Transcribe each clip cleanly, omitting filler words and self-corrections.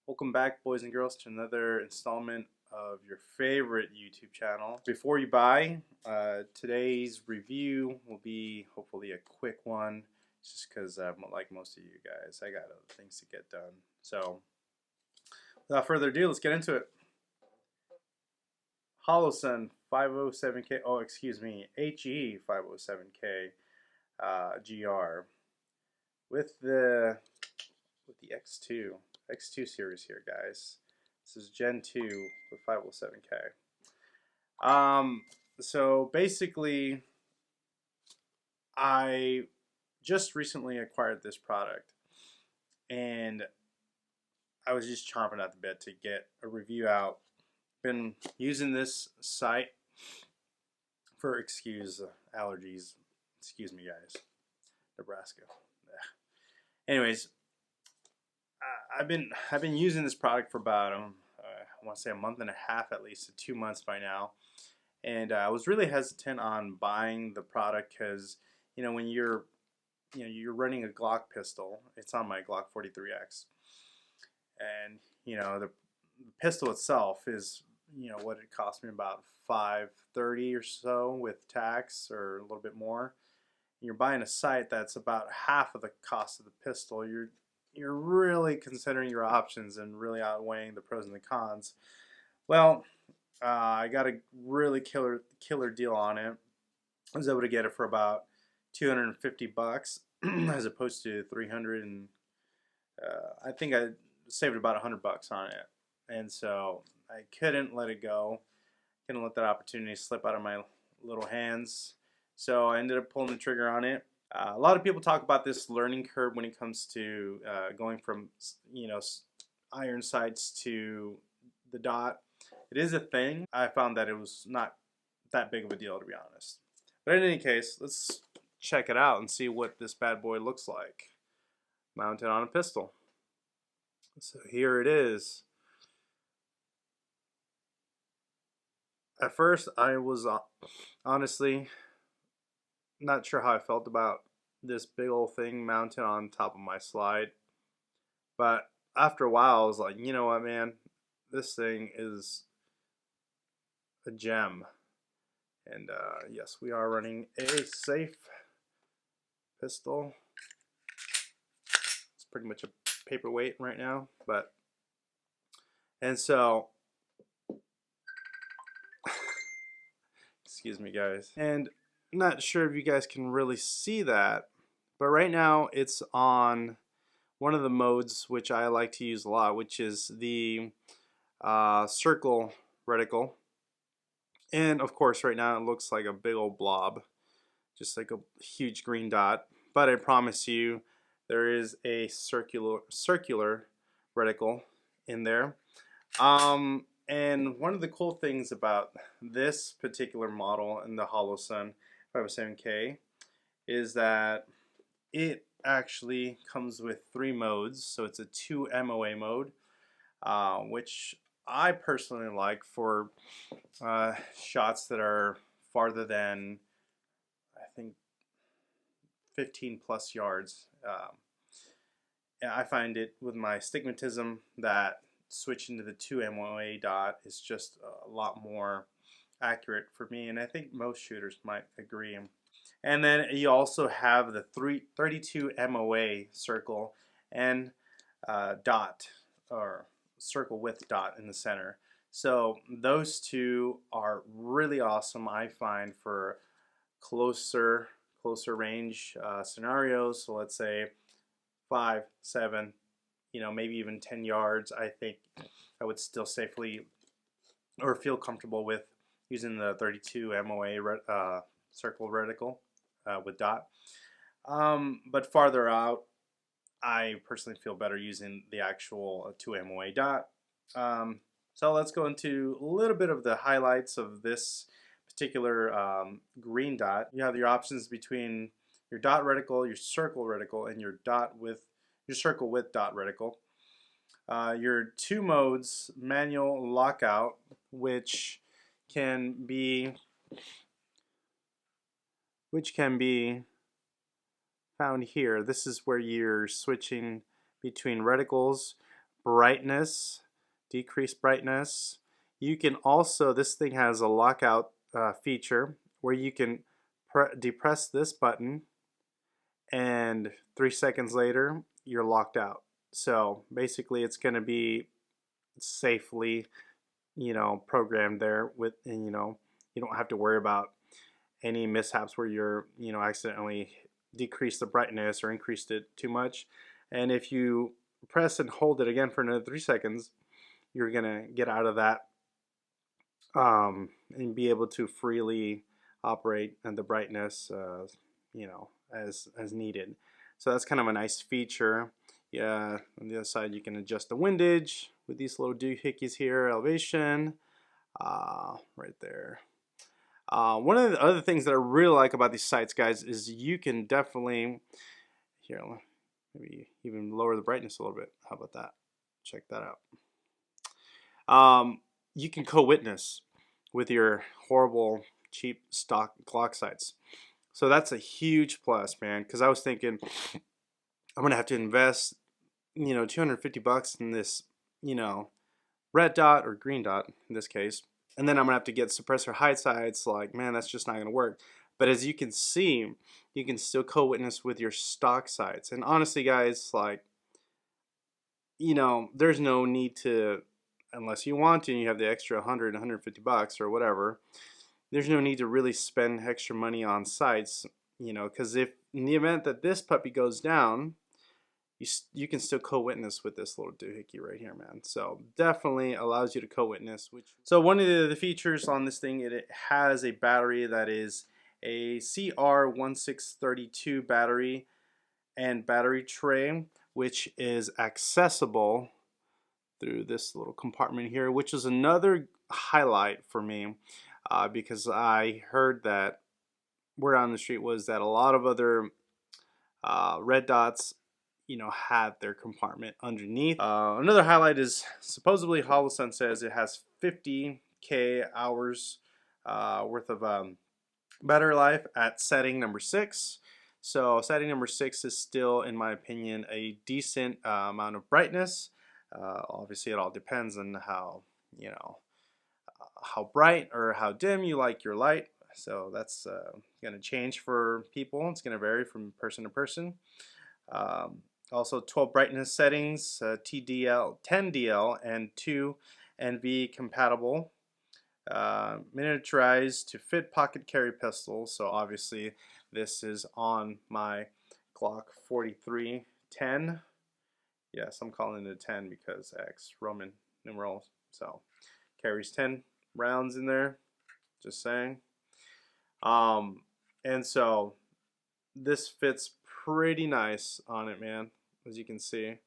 Welcome back, boys and girls, to another installment of your favorite YouTube channel. Before you buy, today's review will be hopefully a quick one, just because like most of you guys, I got other things to get done. So without further ado, let's get into it. Holosun 507k, oh excuse me, HE 507k GR with the X2 series here, guys. This is Gen 2 with 507k. So basically, I just recently acquired this product, and I was just chomping at the bit to get a review out. Been using this site for allergies. Excuse me, guys. Nebraska. Anyways, I've been using this product for about I want to say a month and a half, at least 2 months by now, and I was really hesitant on buying the product because when you're running a Glock pistol, it's on my Glock 43X, and the pistol itself is what it cost me, about $530 or so with tax, or a little bit more. You're buying a sight that's about half of the cost of the pistol. You're really considering your options and really outweighing the pros and the cons. Well, I got a really killer deal on it. I was able to get it for about $250 as opposed to $300, and I think I saved about $100 on it. And so I couldn't let it go. Couldn't let that opportunity slip out of my little hands. So I ended up pulling the trigger on it. A lot of people talk about this learning curve when it comes to going from iron sights to the dot. It is a thing. I found that it was not that big of a deal, to be honest. But in any case, let's check it out and see what this bad boy looks like mounted on a pistol. So here it is. At first, I was honestly not sure how I felt about this big old thing mounted on top of my slide, but after a while I was like, you know what, man, this thing is a gem. And yes, we are running a safe pistol. It's pretty much a paperweight right now, and so excuse me, guys, and I'm not sure if you guys can really see that, but right now it's on one of the modes which I like to use a lot, which is the circle reticle. And of course right now it looks like a big old blob, just like a huge green dot, but I promise you there is a circular reticle in there. And one of the cool things about this particular model in the Holosun 507k is that it actually comes with 3 modes. So it's a 2 MOA mode, which I personally like for shots that are farther than, I think, 15 plus yards. I find it with my astigmatism that switching to the 2 MOA dot is just a lot more accurate for me, and I think most shooters might agree. And then you also have the 32 MOA circle and dot, or circle with dot in the center. So those two are really awesome, I find, for closer range scenarios. So let's say 5, 7, maybe even 10 yards. I think I would still safely or feel comfortable with using the 32 MOA circle reticle with dot. But farther out, I personally feel better using the actual 2 MOA dot. So let's go into a little bit of the highlights of this particular green dot. You have your options between your dot reticle, your circle reticle, and your circle with dot reticle. Your 2 modes, manual lockout, which can be found here. This is where you're switching between reticles, brightness, decrease brightness. You can also, this thing has a lockout feature where you can depress this button and 3 seconds later you're locked out. So basically it's going to be safely, programmed there with, and you don't have to worry about any mishaps where you're, accidentally decreased the brightness or increased it too much. And if you press and hold it again for another 3 seconds, you're gonna get out of that and be able to freely operate and the brightness, as needed. So that's kind of a nice feature. Yeah, on the other side you can adjust the windage with these little doohickeys here, elevation, right there. One of the other things that I really like about these sights, guys, is you can definitely, here, maybe even lower the brightness a little bit. How about that? Check that out. You can co-witness with your horrible, cheap stock clock sights. So that's a huge plus, man, because I was thinking I'm going to have to invest, $250 in this, red dot or green dot in this case. And then I'm going to have to get suppressor hide sights. Like, man, that's just not going to work. But as you can see, you can still co-witness with your stock sights. And honestly, guys, like, there's no need to, unless you want to and you have the extra $100, $150 or whatever, there's no need to really spend extra money on sights, because if in the event that this puppy goes down, you can still co-witness with this little doohickey right here, man. So definitely allows you to co-witness. So one of the features on this thing, it has a battery that is a CR1632 battery and battery tray, which is accessible through this little compartment here, which is another highlight for me, because I heard that word on the street was that a lot of other red dots had their compartment underneath. Another highlight is supposedly Holosun says it has 50k hours worth of battery life at setting number 6. So setting number 6 is still, in my opinion, a decent amount of brightness. Obviously, it all depends on how how bright or how dim you like your light. So that's going to change for people. It's going to vary from person to person. Also 12 brightness settings, TDL, 10DL, and 2 NV compatible. Miniaturized to fit pocket carry pistol. So obviously this is on my Glock 4310. Yes, I'm calling it a 10 because X Roman numerals. So carries 10 rounds in there. Just saying. And so this fits pretty nice on it, man. As you can see,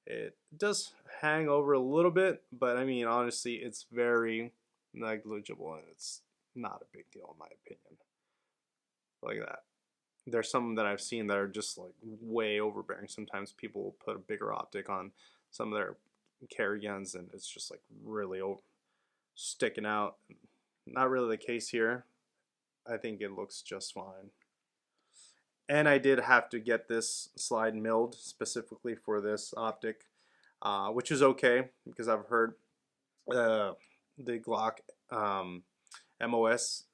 it does hang over a little bit, but I mean, honestly, it's very negligible and it's not a big deal in my opinion. Like that. There's some that I've seen that are just like way overbearing. Sometimes people will put a bigger optic on some of their carry guns and it's just like really sticking out. Not really the case here. I think it looks just fine. And I did have to get this slide milled specifically for this optic, which is okay because I've heard the Glock MOS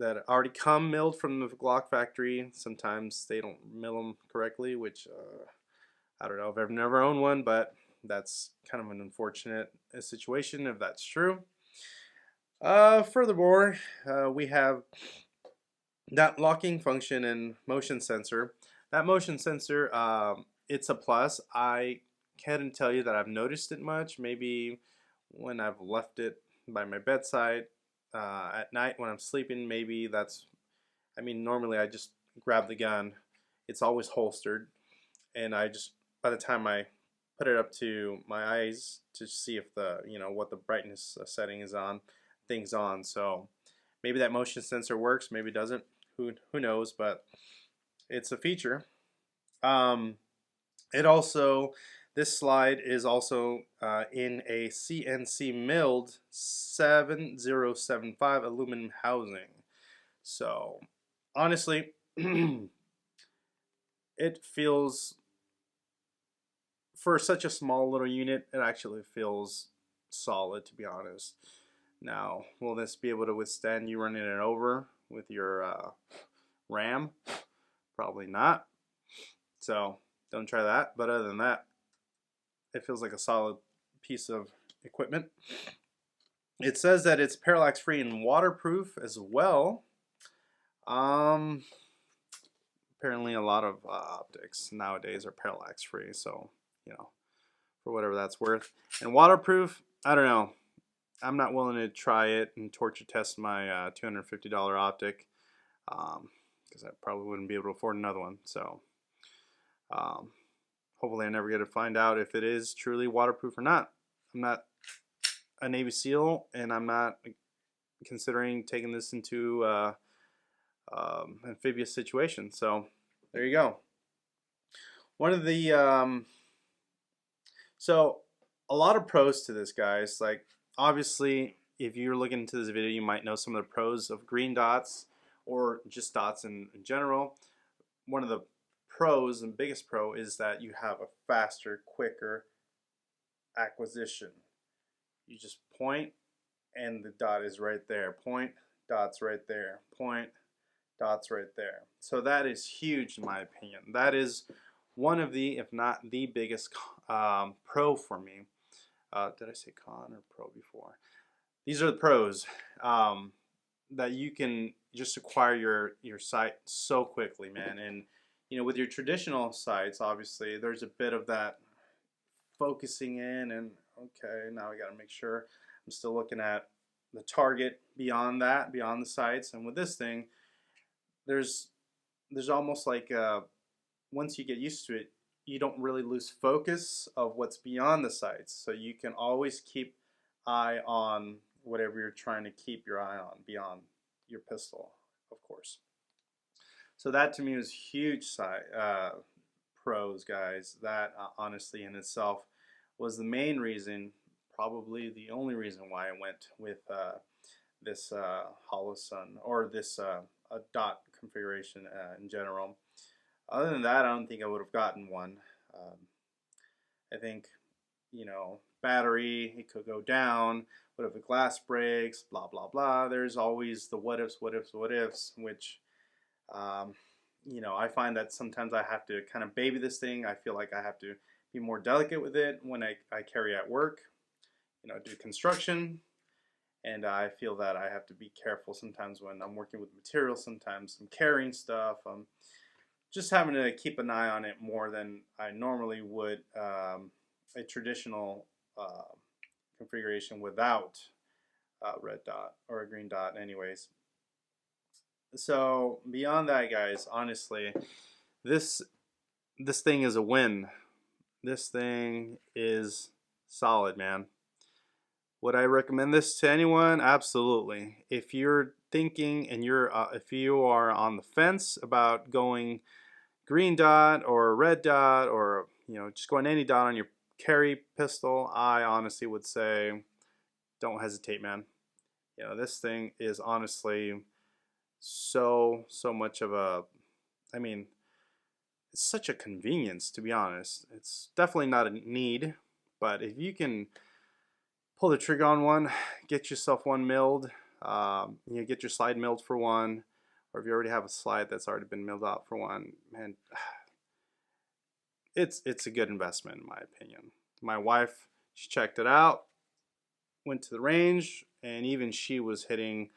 that already come milled from the Glock factory. Sometimes they don't mill them correctly, which I don't know if I've never owned one, but that's kind of an unfortunate situation if that's true. Furthermore, we have that locking function and motion sensor. That motion sensor, it's a plus. I can't tell you that I've noticed it much. Maybe when I've left it by my bedside at night when I'm sleeping, maybe that's, I mean, normally I just grab the gun. It's always holstered. And I just, by the time I put it up to my eyes to see if the, what the brightness setting is on, things on. So maybe that motion sensor works, maybe it doesn't. Who knows, but it's a feature. It also, this slide is also in a CNC milled 7075 aluminum housing. So honestly, it feels for such a small little unit, it actually feels solid, to be honest. Now, will this be able to withstand you running it over with your RAM? Probably not. So don't try that. But other than that, it feels like a solid piece of equipment. It says that it's parallax free and waterproof as well. Apparently a lot of optics nowadays are parallax free, so you know, for whatever that's worth. And waterproof, I don't know. I'm not willing to try it and torture test my $250 optic because I probably wouldn't be able to afford another one. So hopefully I never get to find out if it is truly waterproof or not. I'm not a Navy SEAL, and I'm not considering taking this into amphibious situation. So there you go. One of the so a lot of pros to this, guys. Like, obviously, if you're looking into this video, you might know some of the pros of green dots or just dots in general. One of the pros and biggest pro is that you have a faster, quicker acquisition. You just point and the dot is right there. Point, dot's right there. Point, dot's right there. So that is huge in my opinion. That is one of the, if not the biggest pro for me. Did I say con or pro before? These are the pros that you can just acquire your sight so quickly, man. And you know, with your traditional sights, obviously, there's a bit of that focusing in, and okay, now I got to make sure I'm still looking at the target beyond that, beyond the sights. And with this thing, there's almost like once you get used to it, you don't really lose focus of what's beyond the sights. So you can always keep eye on whatever you're trying to keep your eye on beyond your pistol, of course. So that to me was huge pros, guys. That honestly in itself was the main reason, probably the only reason why I went with this Holosun, or this a dot configuration in general. Other than that, I don't think I would have gotten one. I think, you know, battery, it could go down. What if the glass breaks? Blah, blah, blah. There's always the what ifs, what ifs, what ifs, which, you know, I find that sometimes I have to kind of baby this thing. I feel like I have to be more delicate with it when I carry at work, you know, do construction. And I feel that I have to be careful sometimes when I'm working with materials. Sometimes I'm carrying stuff. Just having to keep an eye on it more than I normally would a traditional configuration without a red dot or a green dot anyways. So beyond that, guys, honestly, this thing is a win. This thing is solid, man. Would I recommend this to anyone? Absolutely. If you're thinking and if you are on the fence about going green dot or red dot, or you know, just going any dot on your carry pistol, I honestly would say don't hesitate, man. You know, this thing is honestly so much of a, I mean, it's such a convenience, to be honest. It's definitely not a need, but if you can pull the trigger on one, get yourself one milled, you know, get your slide milled for one, or if you already have a slide that's already been milled out for one, man, it's a good investment in my opinion. My wife, she checked it out, went to the range, and even she was hitting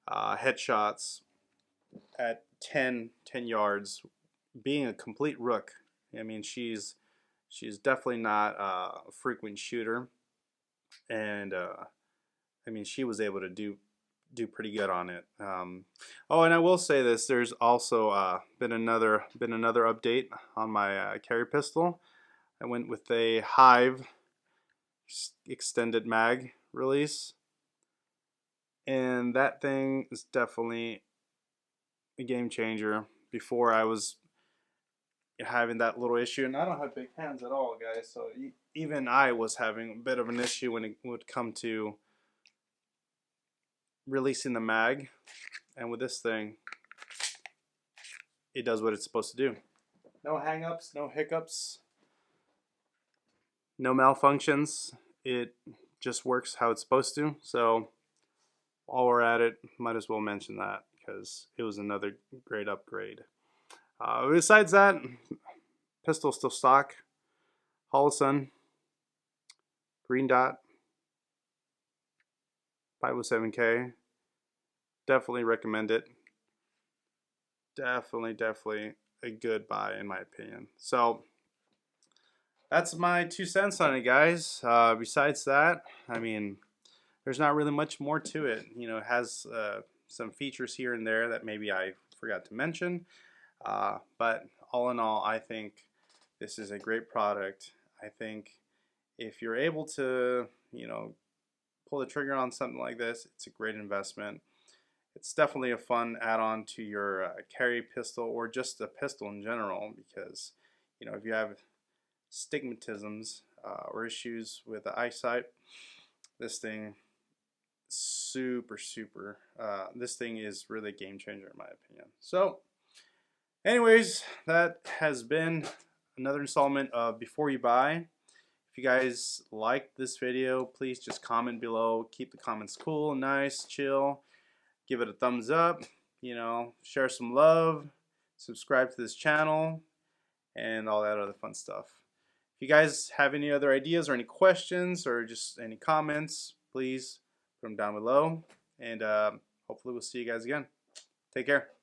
headshots at 10 yards, being a complete rook. I mean, she's definitely not a frequent shooter, and I mean, she was able to do pretty good on it. Oh, and I will say this: there's also been another update on my carry pistol. I went with a Hive extended mag release, and that thing is definitely a game changer. Before, I was having that little issue, and I don't have big hands at all, guys, so even I was having a bit of an issue when it would come to releasing the mag. And with this thing, it does what it's supposed to do. No hang-ups, no hiccups. no malfunctions. It just works how it's supposed to. So while we're at it, might as well mention that because it was another great upgrade. Besides that, pistol still stock. Holosun, green dot, 507k. Definitely recommend it. Definitely a good buy in my opinion. So that's my 2 cents on it, guys. Besides that, I mean, there's not really much more to it. You know, it has some features here and there that maybe I forgot to mention. But all in all, I think this is a great product. I think if you're able to, you know, pull the trigger on something like this, it's a great investment. It's definitely a fun add-on to your carry pistol or just a pistol in general, because you know, if you have stigmatisms or issues with the eyesight, this thing super this thing is really a game changer in my opinion. So anyways, that has been another installment of Before You Buy. If you guys liked this video, please just comment below. Keep the comments cool, nice, chill. Give it a thumbs up, you know, share some love, subscribe to this channel, and all that other fun stuff. If you guys have any other ideas or any questions or just any comments, please put them down below. And hopefully we'll see you guys again. Take care.